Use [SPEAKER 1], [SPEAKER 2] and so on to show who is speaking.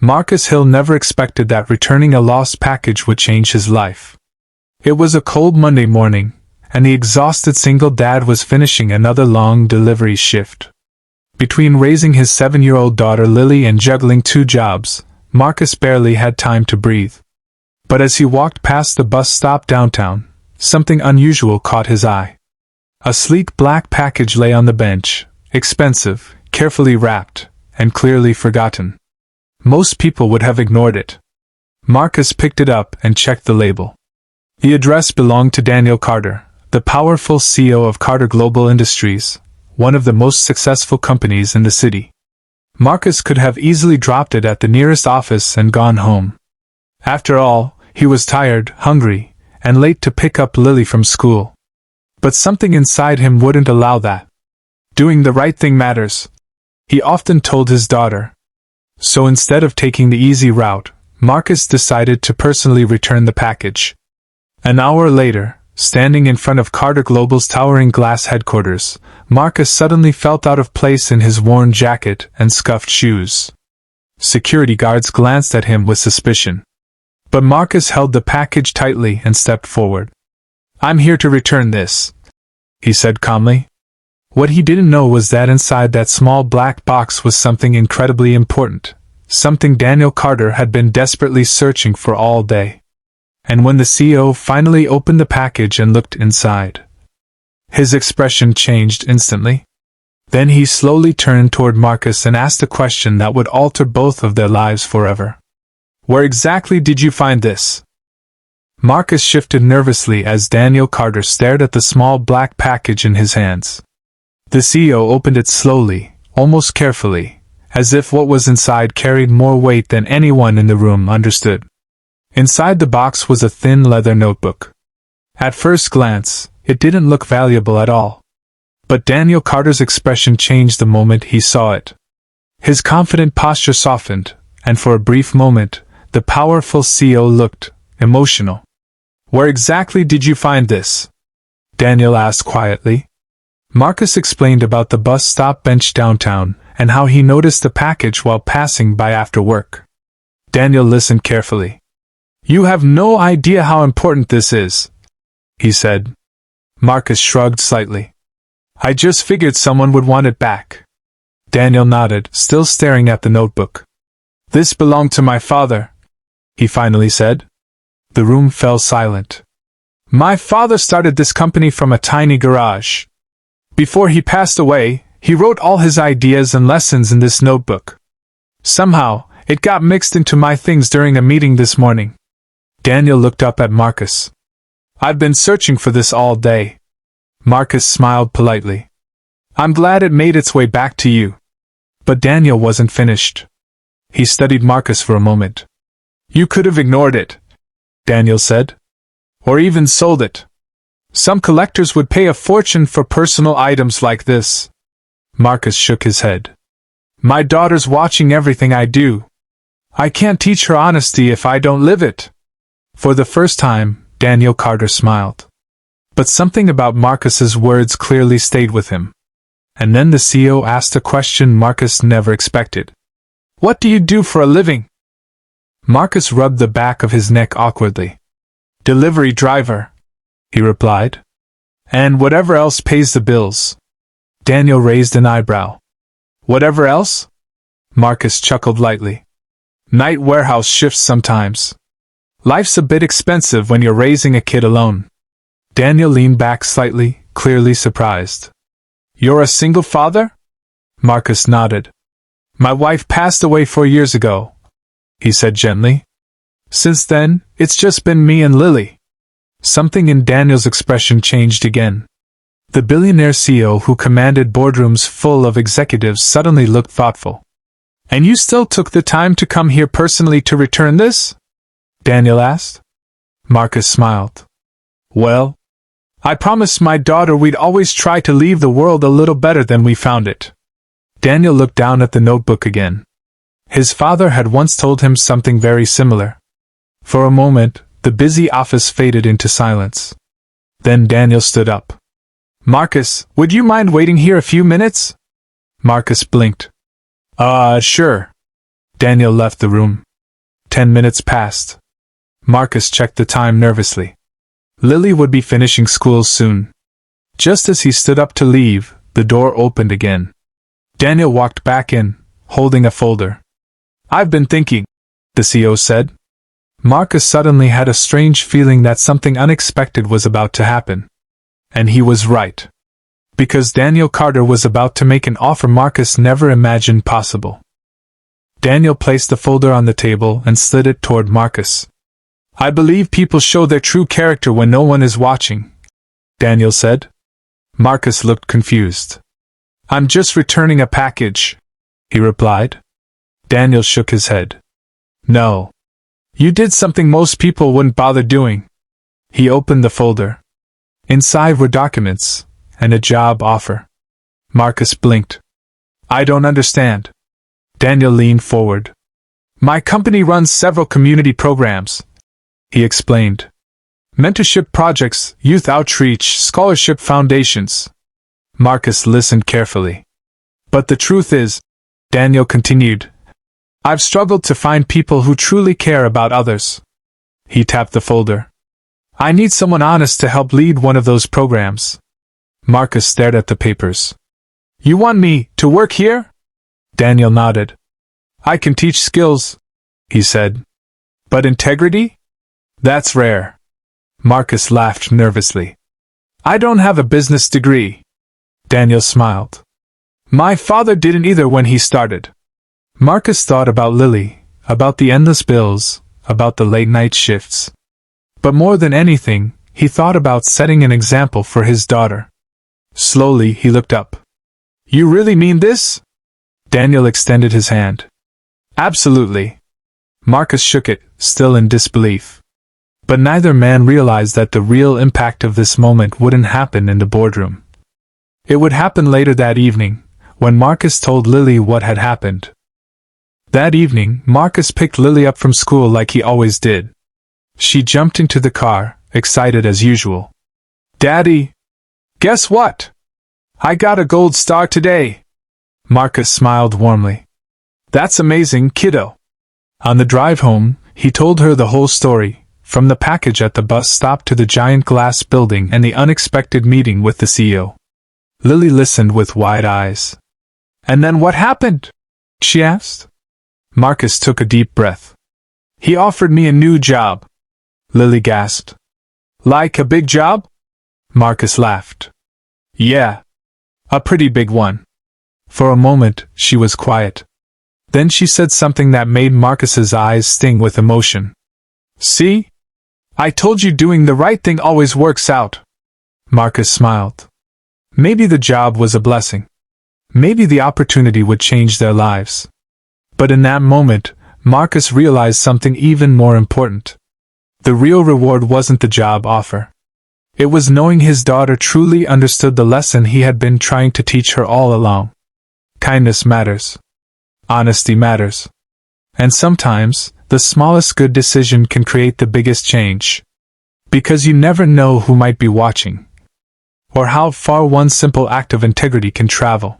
[SPEAKER 1] Marcus Hill never expected that returning a lost package would change his life. It was a cold Monday morning, and the exhausted single dad was finishing another long delivery shift. Between raising his 7-year-old daughter Lily and juggling 2 jobs, Marcus barely had time to breathe. But as he walked past the bus stop downtown, something unusual caught his eye. A sleek black package lay on the bench, expensive, carefully wrapped, and clearly forgotten. Most people would have ignored it. Marcus picked it up and checked the label. The address belonged to Daniel Carter, the powerful CEO of Carter Global Industries, one of the most successful companies in the city. Marcus could have easily dropped it at the nearest office and gone home. After all, he was tired, hungry, and late to pick up Lily from school. But something inside him wouldn't allow that. Doing the right thing matters, he often told his daughter. So instead of taking the easy route, Marcus decided to personally return the package. An hour later, standing in front of Carter Global's towering glass headquarters, Marcus suddenly felt out of place in his worn jacket and scuffed shoes. Security guards glanced at him with suspicion. But Marcus held the package tightly and stepped forward. "I'm here to return this," he said calmly. What he didn't know was that inside that small black box was something incredibly important, something Daniel Carter had been desperately searching for all day. And when the CEO finally opened the package and looked inside, his expression changed instantly. Then he slowly turned toward Marcus and asked a question that would alter both of their lives forever. "Where exactly did you find this?" Marcus shifted nervously as Daniel Carter stared at the small black package in his hands. The CEO opened it slowly, almost carefully, as if what was inside carried more weight than anyone in the room understood. Inside the box was a thin leather notebook. At first glance, it didn't look valuable at all. But Daniel Carter's expression changed the moment he saw it. His confident posture softened, and for a brief moment, the powerful CEO looked emotional. "Where exactly did you find this?" Daniel asked quietly. Marcus explained about the bus stop bench downtown, and how he noticed the package while passing by after work. Daniel listened carefully. "You have no idea how important this is," he said. Marcus shrugged slightly. "I just figured someone would want it back." Daniel nodded, still staring at the notebook. "This belonged to my father," he finally said. The room fell silent. "My father started this company from a tiny garage. Before he passed away, he wrote all his ideas and lessons in this notebook. Somehow, it got mixed into my things during a meeting this morning." Daniel looked up at Marcus. "I've been searching for this all day." Marcus smiled politely. "I'm glad it made its way back to you." But Daniel wasn't finished. He studied Marcus for a moment. "You could have ignored it," Daniel said. "Or even sold it. Some collectors would pay a fortune for personal items like this." Marcus shook his head. "My daughter's watching everything I do. I can't teach her honesty if I don't live it." For the first time, Daniel Carter smiled. But something about Marcus's words clearly stayed with him. And then the CEO asked a question Marcus never expected. "What do you do for a living?" Marcus rubbed the back of his neck awkwardly. "Delivery driver," he replied. "And whatever else pays the bills." Daniel raised an eyebrow. "Whatever else?" Marcus chuckled lightly. "Night warehouse shifts sometimes. Life's a bit expensive when you're raising a kid alone." Daniel leaned back slightly, clearly surprised. "You're a single father?" Marcus nodded. "My wife passed away 4 years ago," he said gently. "Since then, it's just been me and Lily." Something in Daniel's expression changed again. The billionaire CEO who commanded boardrooms full of executives suddenly looked thoughtful. "And you still took the time to come here personally to return this?" Daniel asked. Marcus smiled. "Well, I promised my daughter we'd always try to leave the world a little better than we found it." Daniel looked down at the notebook again. His father had once told him something very similar. For a moment, the busy office faded into silence. Then Daniel stood up. "Marcus, would you mind waiting here a few minutes?" Marcus blinked. Sure." Daniel left the room. 10 minutes passed. Marcus checked the time nervously. Lily would be finishing school soon. Just as he stood up to leave, the door opened again. Daniel walked back in, holding a folder. "I've been thinking," the CEO said. Marcus suddenly had a strange feeling that something unexpected was about to happen. And he was right. Because Daniel Carter was about to make an offer Marcus never imagined possible. Daniel placed the folder on the table and slid it toward Marcus. "I believe people show their true character when no one is watching," Daniel said. Marcus looked confused. "I'm just returning a package," he replied. Daniel shook his head. "No. You did something most people wouldn't bother doing." He opened the folder. Inside were documents and a job offer. Marcus blinked. "I don't understand." Daniel leaned forward. "My company runs several community programs," he explained. "Mentorship projects, youth outreach, scholarship foundations." Marcus listened carefully. "But the truth is," Daniel continued, "I've struggled to find people who truly care about others." He tapped the folder. "I need someone honest to help lead one of those programs." Marcus stared at the papers. "You want me to work here?" Daniel nodded. "I can teach skills," he said. "But integrity? That's rare." Marcus laughed nervously. "I don't have a business degree." Daniel smiled. "My father didn't either when he started." Marcus thought about Lily, about the endless bills, about the late-night shifts. But more than anything, he thought about setting an example for his daughter. Slowly, he looked up. "You really mean this?" Daniel extended his hand. "Absolutely." Marcus shook it, still in disbelief. But neither man realized that the real impact of this moment wouldn't happen in the boardroom. It would happen later that evening, when Marcus told Lily what had happened. That evening, Marcus picked Lily up from school like he always did. She jumped into the car, excited as usual. "Daddy! Guess what? I got a gold star today!" Marcus smiled warmly. "That's amazing, kiddo." On the drive home, he told her the whole story, from the package at the bus stop to the giant glass building and the unexpected meeting with the CEO. Lily listened with wide eyes. "And then what happened?" she asked. Marcus took a deep breath. "He offered me a new job." Lily gasped. "Like a big job?" Marcus laughed. "Yeah. A pretty big one." For a moment, she was quiet. Then she said something that made Marcus's eyes sting with emotion. "See? I told you doing the right thing always works out." Marcus smiled. Maybe the job was a blessing. Maybe the opportunity would change their lives. But in that moment, Marcus realized something even more important. The real reward wasn't the job offer. It was knowing his daughter truly understood the lesson he had been trying to teach her all along. Kindness matters. Honesty matters. And sometimes, the smallest good decision can create the biggest change. Because you never know who might be watching. Or how far one simple act of integrity can travel.